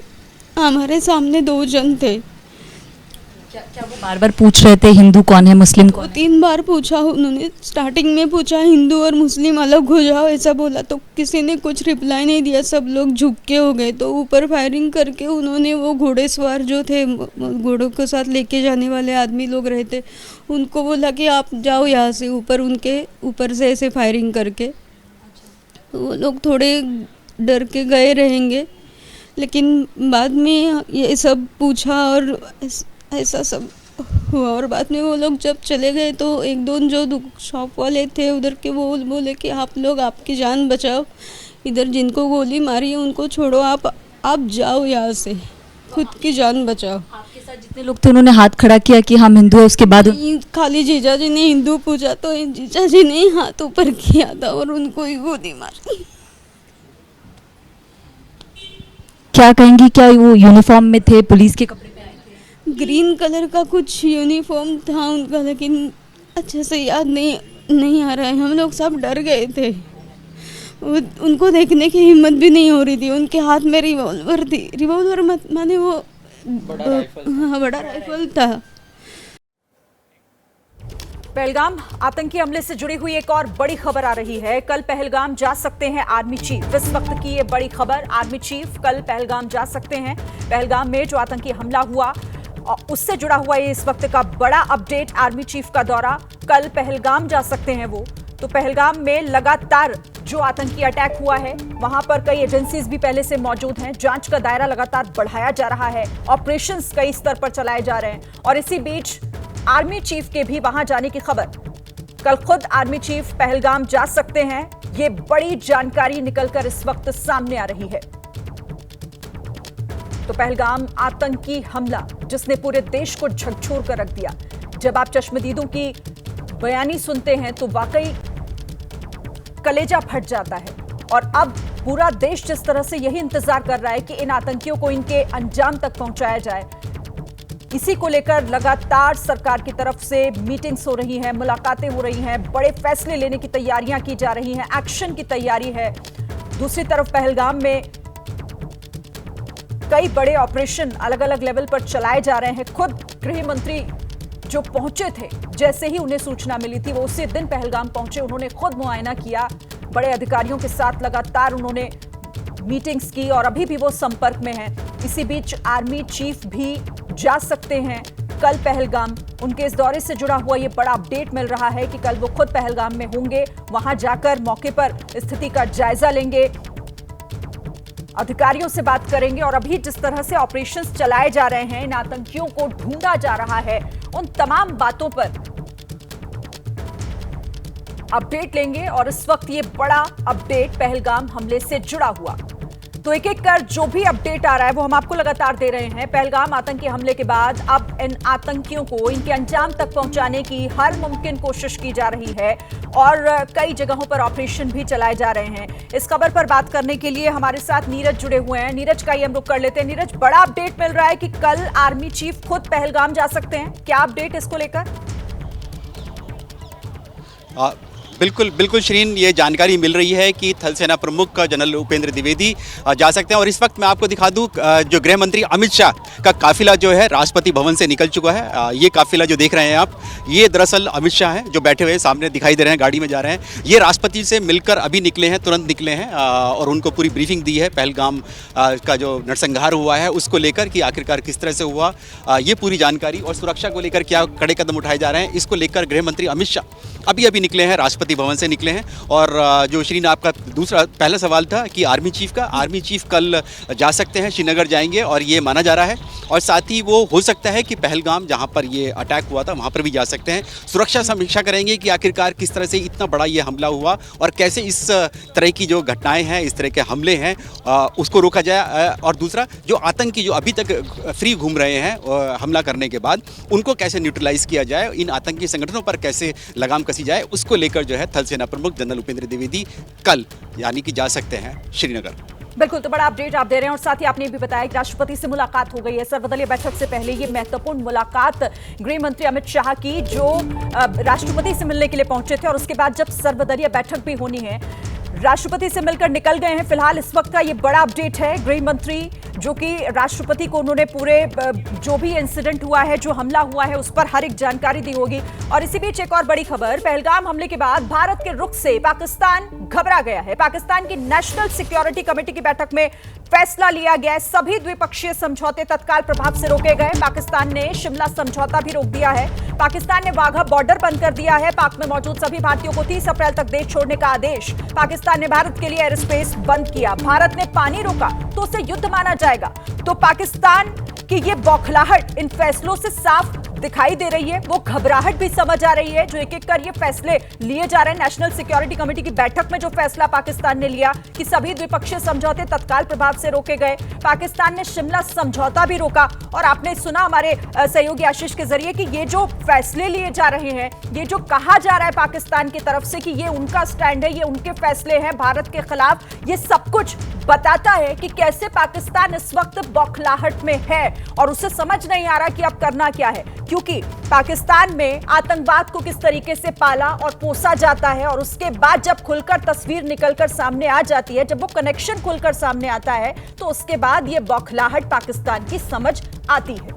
हमारे सामने 2 जन थे। क्या वो बार बार पूछ रहे थे हिंदू कौन है, मुस्लिम कौन है? 3 बार पूछा उन्होंने। स्टार्टिंग में पूछा हिंदू और मुस्लिम अलग हो जाओ ऐसा बोला, तो किसी ने कुछ रिप्लाई नहीं दिया, सब लोग झुक के हो गए। तो ऊपर फायरिंग करके उन्होंने वो घोड़ेसवार जो थे, घोड़ों के साथ लेके जाने वाले आदमी लोग रहते, उनको बोला कि आप जाओ यहाँ से ऊपर। उनके ऊपर से ऐसे फायरिंग करके वो लोग थोड़े डर के गए रहेंगे, लेकिन बाद में ये सब पूछा और ऐसा सब हुआ। और बाद में वो लोग जब चले गए तो 1-2 जो शॉप वाले थे उधर के, वो बोले कि आप लोग आपकी जान बचाओ, इधर जिनको गोली मारी है उनको छोड़ो, आप जाओ यहाँ से, खुद की जान बचाओ। आपके साथ जितने लोग थे उन्होंने हाथ खड़ा किया कि हम हिंदू है, उसके बाद खाली जीजा जी ने हिंदू पूछा तो जीजा जी ने हाथ ऊपर किया था और उनको ही गोली मारी। क्या कहेंगी, क्या वो यूनिफॉर्म में थे, पुलिस के कपड़े पे आए थे? ग्रीन कलर का कुछ यूनिफॉर्म था उनका, लेकिन अच्छे से याद नहीं आ रहा है। हम लोग सब डर गए थे, उनको देखने की हिम्मत भी नहीं हो रही थी। उनके हाथ में रिवॉल्वर थी, रिवॉल्वर माने वो बड़ा राइफल था। पहलगाम आतंकी हमले से जुड़ी हुई एक और बड़ी खबर आ रही है। कल पहलगाम जा सकते हैं आर्मी चीफ। इस वक्त की ये बड़ी खबर, आर्मी चीफ कल पहलगाम जा सकते हैं। पहलगाम में जो आतंकी हमला हुआ उससे जुड़ा हुआ ये इस वक्त का बड़ा अपडेट। आर्मी चीफ का दौरा, कल पहलगाम जा सकते हैं वो। तो पहलगाम में लगातार जो आतंकी अटैक हुआ है, वहां पर कई एजेंसीज भी पहले से मौजूद हैं। जांच का दायरा लगातार बढ़ाया जा रहा है, ऑपरेशंस कई स्तर पर चलाए जा रहे हैं और इसी बीच आर्मी चीफ के भी वहां जाने की खबर। कल खुद आर्मी चीफ पहलगाम जा सकते हैं, ये बड़ी जानकारी निकलकर इस वक्त सामने आ रही है। तो पहलगाम आतंकी हमला जिसने पूरे देश को झकझोर कर रख दिया। जब आप चश्मदीदों की बयानी सुनते हैं तो वाकई कलेजा फट जाता है। और अब पूरा देश जिस तरह से यही इंतजार कर रहा है कि इन आतंकियों को इनके अंजाम तक पहुंचाया जाए, इसी को लेकर लगातार सरकार की तरफ से मीटिंग्स हो रही हैं, मुलाकातें हो रही हैं, बड़े फैसले लेने की तैयारियां की जा रही हैं, एक्शन की तैयारी है। दूसरी तरफ पहलगाम में कई बड़े ऑपरेशन अलग अलग लेवल पर चलाए जा रहे हैं। खुद गृह मंत्री जो पहुंचे थे, जैसे ही उन्हें सूचना मिली थी वो उसी दिन पहलगाम पहुंचे। उन्होंने खुद मुआयना किया, बड़े अधिकारियों के साथ लगातार उन्होंने मीटिंग्स की और अभी भी वो संपर्क में हैं। इसी बीच आर्मी चीफ भी जा सकते हैं कल पहलगाम। उनके इस दौरे से जुड़ा हुआ ये बड़ा अपडेट मिल रहा है कि कल वो खुद पहलगाम में होंगे, वहां जाकर मौके पर स्थिति का जायजा लेंगे, अधिकारियों से बात करेंगे और अभी जिस तरह से ऑपरेशंस चलाए जा रहे हैं, इन आतंकियों को ढूंढा जा रहा है, उन तमाम बातों पर अपडेट लेंगे। और इस वक्त ये बड़ा अपडेट पहलगाम हमले से जुड़ा हुआ, तो एक एक कर जो भी अपडेट आ रहा है वो हम आपको लगातार दे रहे हैं। पहलगाम आतंकी हमले के बाद अब इन आतंकियों को इनके अंजाम तक पहुंचाने की हर मुमकिन कोशिश की जा रही है और कई जगहों पर ऑपरेशन भी चलाए जा रहे हैं। इस खबर पर बात करने के लिए हमारे साथ नीरज जुड़े हुए हैं। नीरज का ही हम रुख कर लेते हैं। नीरज, बड़ा अपडेट मिल रहा है कि कल आर्मी चीफ खुद पहलगाम जा सकते हैं, क्या अपडेट इसको लेकर? बिल्कुल श्रीन, ये जानकारी मिल रही है कि थल सेना प्रमुख जनरल उपेंद्र द्विवेदी जा सकते हैं। और इस वक्त मैं आपको दिखा दूं, जो गृह मंत्री अमित शाह का काफिला जो है राष्ट्रपति भवन से निकल चुका है। ये काफिला जो देख रहे हैं आप, ये दरअसल अमित शाह हैं जो बैठे हुए सामने दिखाई दे रहे हैं, गाड़ी में जा रहे हैं। ये राष्ट्रपति से मिलकर अभी निकले हैं, तुरंत निकले हैं और उनको पूरी ब्रीफिंग दी है पहलगाम का जो नरसंहार हुआ है उसको लेकर कि आखिरकार किस तरह से हुआ, ये पूरी जानकारी और सुरक्षा को लेकर क्या कड़े कदम उठाए जा रहे हैं, इसको लेकर गृह मंत्री अमित शाह अभी निकले हैं, राष्ट्रपति भवन से निकले हैं। और जो श्रीन आपका पहला सवाल था कि आर्मी चीफ कल जा सकते हैं, श्रीनगर जाएंगे और ये माना जा रहा है। और साथ ही वो हो सकता है कि पहलगाम जहां पर ये अटैक हुआ था वहां पर भी जा सकते हैं। सुरक्षा समीक्षा करेंगे कि आखिरकार किस तरह से इतना बड़ा ये हमला हुआ और कैसे इस तरह की जो घटनाएं हैं, इस तरह के हमले हैं, उसको रोका जाए। और दूसरा, जो आतंकी जो अभी तक फ्री घूम रहे हैं हमला करने के बाद, उनको कैसे न्यूट्रलाइज किया जाए, इन आतंकी संगठनों पर कैसे लगाम कसी जाए, उसको लेकर जो है थल सेना प्रमुख जनरल उपेंद्र द्विवेदी कल यानी कि जा सकते हैं श्रीनगर। बिल्कुल, तो बड़ा अपडेट आप दे रहे हैं। और साथ ही आपने भी बताया कि राष्ट्रपति से मुलाकात हो गई है। सर्वदलीय बैठक से पहले ये महत्वपूर्ण मुलाकात गृह मंत्री अमित शाह की, जो राष्ट्रपति से मिलने के लिए पहुंचे थे और उसके बाद जब सर्वदलीय बैठक भी होनी है, राष्ट्रपति से मिलकर निकल गए हैं। फिलहाल इस वक्त का ये बड़ा अपडेट है। गृह मंत्री जो कि राष्ट्रपति को उन्होंने पूरे जो भी इंसिडेंट हुआ है, जो हमला हुआ है, उस पर हर एक जानकारी दी होगी। और इसी बीच एक और बड़ी खबर, पहलगाम हमले के बाद भारत के रुख से पाकिस्तान घबरा गया है। पाकिस्तान की नेशनल सिक्योरिटी कमेटी की बैठक में फैसला लिया गया, सभी द्विपक्षीय समझौते तत्काल प्रभाव से रोके गए। पाकिस्तान ने शिमला समझौता भी रोक दिया है। पाकिस्तान ने वाघा बॉर्डर बंद कर दिया है। पाक में मौजूद सभी भारतीयों को 30 अप्रैल तक देश छोड़ने का आदेश। पाकिस्तान ने भारत के लिए एयर स्पेस बंद किया। भारत ने पानी रोका तो उसे युद्ध माना जाएगा। तो पाकिस्तान की ये बौखलाहट इन फैसलों से साफ दिखाई दे रही है, वो घबराहट भी समझ आ रही है जो एक एक कर ये फैसले लिए जा रहे हैं। नेशनल सिक्योरिटी कमेटी की बैठक में जो फैसला पाकिस्तान ने लिया कि सभी द्विपक्षीय समझौते तत्काल प्रभाव से रोके गए। पाकिस्तान ने शिमला समझौता भी रोका। और आपने सुना हमारे सहयोगी आशीष के जरिए कि ये जो फैसले लिए जा रहे हैं, ये जो कहा जा रहा है पाकिस्तान की तरफ से कि ये उनका स्टैंड है, ये उनके फैसले हैं भारत के खिलाफ, ये सब कुछ बताता है कि कैसे पाकिस्तान इस वक्त बौखलाहट में है और उसे समझ नहीं आ रहा कि अब करना क्या है। क्योंकि पाकिस्तान में आतंकवाद को किस तरीके से पाला और पोसा जाता है और उसके बाद जब खुलकर तस्वीर निकलकर सामने आ जाती है, जब वो कनेक्शन खुलकर सामने आता है, तो उसके बाद ये बौखलाहट पाकिस्तान की समझ आती है।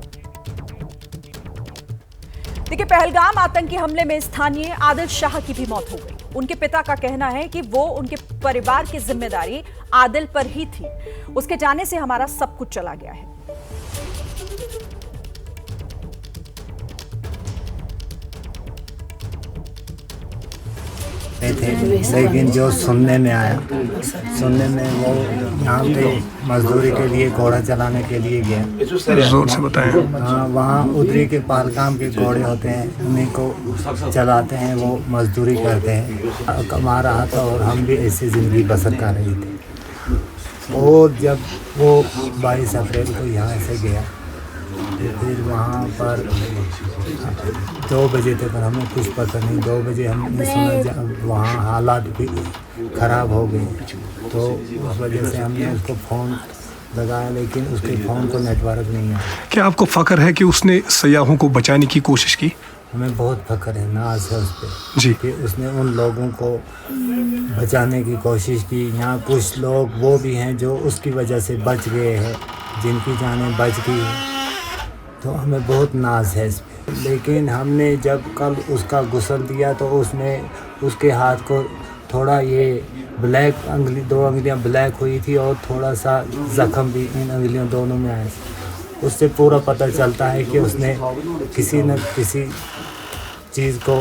देखिए, पहलगाम आतंकी हमले में स्थानीय आदिल शाह की भी मौत हो गई। उनके पिता का कहना है कि वो उनके परिवार की जिम्मेदारी आदिल पर ही थी। उसके जाने से हमारा सब कुछ चला गया है। थे, लेकिन जो सुनने में आया, सुनने में वो यहाँ पे मजदूरी के लिए घोड़ा चलाने के लिए गया। जोर से बताएं। हाँ, वहाँ उधरी के पहलगाम के घोड़े होते हैं, उन्हीं को चलाते हैं, वो मजदूरी करते हैं, कमा रहा था और हम भी ऐसी ज़िंदगी बसर कर रही थी। और जब वो 22 अप्रैल को यहाँ से गया, फिर वहाँ पर 2 बजे तक हमें कुछ पता नहीं। 2 बजे हमने सुना वहाँ हालात भी ख़राब हो गए, तो उस वजह से हमने उसको फ़ोन लगाया, लेकिन उसके फ़ोन को नेटवर्क नहीं आया। क्या आपको फ़ख्र है कि उसने सयाहों को बचाने की कोशिश की? हमें बहुत फ़ख्र है, नाज है उस पर जी कि उसने उन लोगों को बचाने की कोशिश की। यहाँ कुछ लोग वो भी हैं जो उसकी वजह से बच गए हैं, जिनकी जानें बच गई हैं, तो हमें बहुत नाज है इस पर। लेकिन हमने जब कल उसका गुस्ल दिया तो उसने उसके हाथ को थोड़ा ये ब्लैक अंगली, 2 अंगलियां ब्लैक हुई थी और थोड़ा सा जख्म भी इन अंगलियों दोनों में आया। उससे पूरा पता चलता है कि उसने किसी न किसी चीज़ को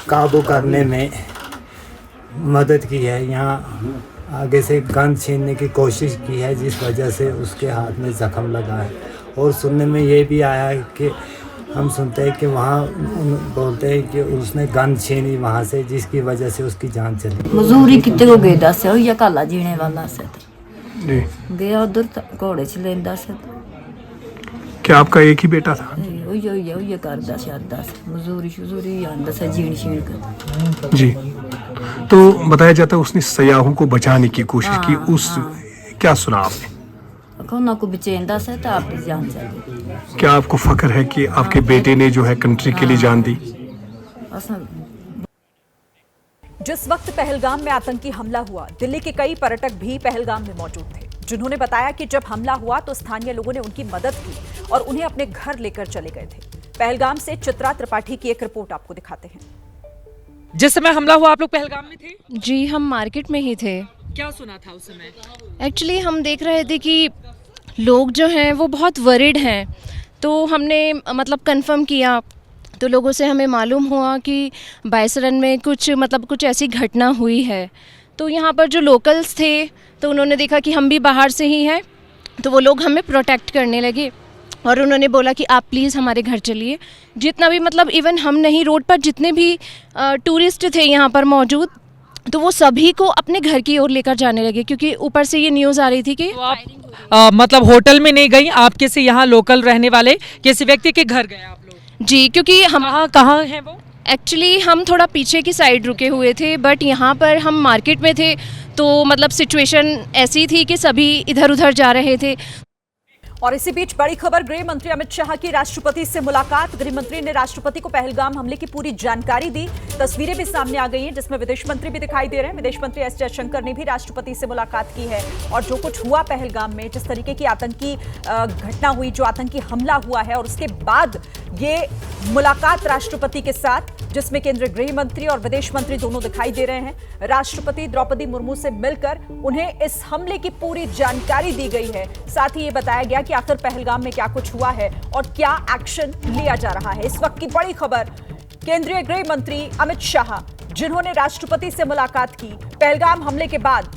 काबू करने में मदद की है। यहाँ आगे से गन छीनने की कोशिश की है जिस वजह से उसके हाथ में ज़ख्म लगा है। और सुनने में ये भी आया है कि हम सुनते हैं कि वहाँ बोलते हैं कि उसने गन छीनी वहाँ से जिसकी वजह से उसकी जान चली। मजदूरी कितने को गए दस या काला जीने वाला से जी गया उधर घोड़े च लेंदा से। क्या आपका एक ही बेटा था? ये करदा से दस मजदूरी आंदा से जीण शीण कर। जी, तो बताया जाता है उसने सयाहों को बचाने की कोशिश की। उस क्या सुना आपने? कोना को बचेंदा से तो आपकी जान चली। क्या आपको फख्र है कि आपके बेटे ने जो है कंट्री के लिए जान दी? जिस वक्त पहलगाम में आतंकी हमला हुआ, दिल्ली के कई पर्यटक भी पहलगाम में मौजूद थे, जिन्होंने बताया कि जब हमला हुआ तो स्थानीय लोगों ने उनकी मदद की और उन्हें अपने घर लेकर चले गए थे। पहलगाम से चित्रा त्रिपाठी की एक रिपोर्ट आपको दिखाते हैं। जिस समय हमला हुआ आप लोग पहलगाम में थे? जी, हम मार्केट में ही थे। क्या सुना था उस समय? एक्चुअली हम देख रहे थे कि लोग जो हैं वो बहुत वरिड हैं, तो हमने मतलब कंफर्म किया तो लोगों से हमें मालूम हुआ कि बायसरन में कुछ ऐसी घटना हुई है। तो यहाँ पर जो लोकल्स थे तो उन्होंने देखा कि हम भी बाहर से ही हैं, तो वो लोग हमें प्रोटेक्ट करने लगे और उन्होंने बोला कि आप प्लीज़ हमारे घर चलिए। जितना भी मतलब इवन हम नहीं, रोड पर जितने भी टूरिस्ट थे यहाँ पर मौजूद, तो वो सभी को अपने घर की ओर लेकर जाने लगे, क्योंकि ऊपर से ये न्यूज़ आ रही थी कि तो आप मतलब होटल में नहीं गई, आपके से यहाँ लोकल रहने वाले किसी व्यक्ति के घर गए आप लोग? जी, क्योंकि हम कहाँ हैं वो? एक्चुअली हम थोड़ा पीछे की साइड रुके हुए थे, बट यहाँ पर हम मार्केट में थे, तो मतलब सिचुएशन ऐसी थी कि सभी इधर उधर जा रहे थे। और इसी बीच बड़ी खबर, गृह मंत्री अमित शाह की राष्ट्रपति से मुलाकात। गृह मंत्री ने राष्ट्रपति को पहलगाम हमले की पूरी जानकारी दी। तस्वीरें भी सामने आ गई हैं जिसमें विदेश मंत्री भी दिखाई दे रहे हैं। विदेश मंत्री एस जयशंकर ने भी राष्ट्रपति से मुलाकात की है और जो कुछ हुआ पहलगाम में, जिस तरीके की आतंकी घटना हुई, जो आतंकी हमला हुआ है, और उसके बाद ये मुलाकात राष्ट्रपति के साथ, जिसमें केंद्रीय गृह मंत्री और विदेश मंत्री दोनों दिखाई दे रहे हैं। राष्ट्रपति द्रौपदी मुर्मू से मिलकर उन्हें इस हमले की पूरी जानकारी दी गई है। साथ ही ये बताया गया कि आखिर पहलगाम में क्या कुछ हुआ है और क्या एक्शन लिया जा रहा है। इस वक्त की बड़ी खबर, केंद्रीय गृह मंत्री अमित शाह, जिन्होंने राष्ट्रपति से मुलाकात की पहलगाम हमले के बाद।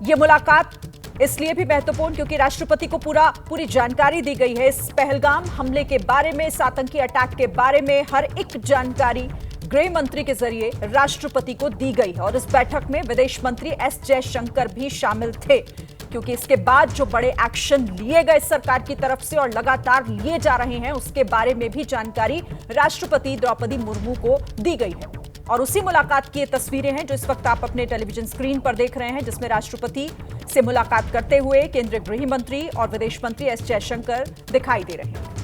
यह मुलाकात इसलिए भी महत्वपूर्ण क्योंकि राष्ट्रपति को पूरी जानकारी दी गई है इस पहलगाम हमले के बारे में, इस आतंकी अटैक के बारे में। हर एक जानकारी गृह मंत्री के जरिए राष्ट्रपति को दी गई है और इस बैठक में विदेश मंत्री एस जयशंकर भी शामिल थे, क्योंकि इसके बाद जो बड़े एक्शन लिए गए सरकार की तरफ से और लगातार लिए जा रहे हैं, उसके बारे में भी जानकारी राष्ट्रपति द्रौपदी मुर्मू को दी गई है। और उसी मुलाकात की ये तस्वीरें हैं जो इस वक्त आप अपने टेलीविजन स्क्रीन पर देख रहे हैं, जिसमें राष्ट्रपति से मुलाकात करते हुए केंद्रीय गृह मंत्री और विदेश मंत्री एस जयशंकर दिखाई दे रहे हैं।